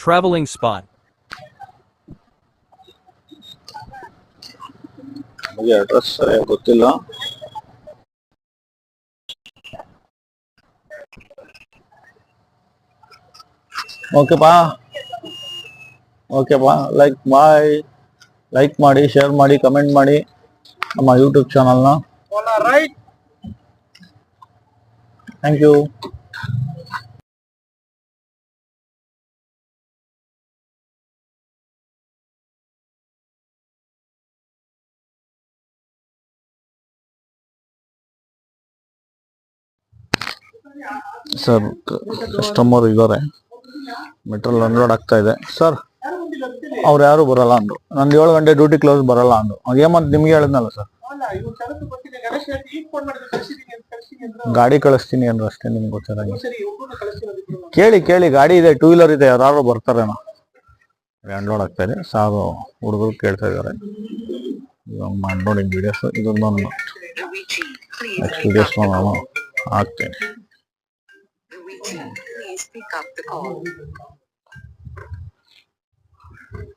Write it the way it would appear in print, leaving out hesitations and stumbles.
Traveling spot. ನನಗೆ address ಸರಿಯಾಗಿ ಗೊತ್ತಿಲ್ಲ. ಓಕೆಪಾ ಲೈಕ್ ಮಾಡಿ, ಶೇರ್ ಮಾಡಿ, ಕಮೆಂಟ್ ಮಾಡಿ ನಮ್ಮ ಯೂಟ್ಯೂಬ್ ಚಾನಲ್ನ. Thank you. ಸರ್, ಕಸ್ಟಮರ್ ಇದ್ದಾರೆ, ಮೆಟ್ರೋಲ್ ಅನ್ಲೋಡ್ ಆಗ್ತಾ ಇದೆ. ಸರ್, ಅವ್ರು ಯಾರು ಬರಲ್ಲ ಅಂದ್ರು. ನಂದು 7 ಗಂಟೆ ಡ್ಯೂಟಿ ಕ್ಲೋಸ್ ಬರಲ್ಲ ಅಂದ್ರು. ಏಮಂತ ನಿಮ್ಗೆ ಹೇಳಿದ್ನಲ್ಲ ಸರ್, ಗಾಡಿ ಕಳಿಸ್ತೀನಿ ಅಂದ್ರು ಅಷ್ಟೇ. ನಿಮ್ಗೆ ಗೊತ್ತಿರಂಗೆ ಕೇಳಿ ಗಾಡಿ ಇದೆ, 2 ವೀಲರ್ ಇದೆ, ಯಾರು ಬರ್ತಾರೇನೋ. ಅನ್ಲೋಡ್ ಆಗ್ತಾ ಇದೆ. ಸಾರು ಹುಡುಗರು ಕೇಳ್ತಾ ಇದ್ದಾರೆ. ಇವಾಗ ಮಾಡಿ ವಿಡಿಯೋಸ್, ಇದೊಂದು ನೆಕ್ಸ್ಟ್ ವಿಡಿಯೋಸ್ ನಾನು ಹಾಕ್ತೇನೆ.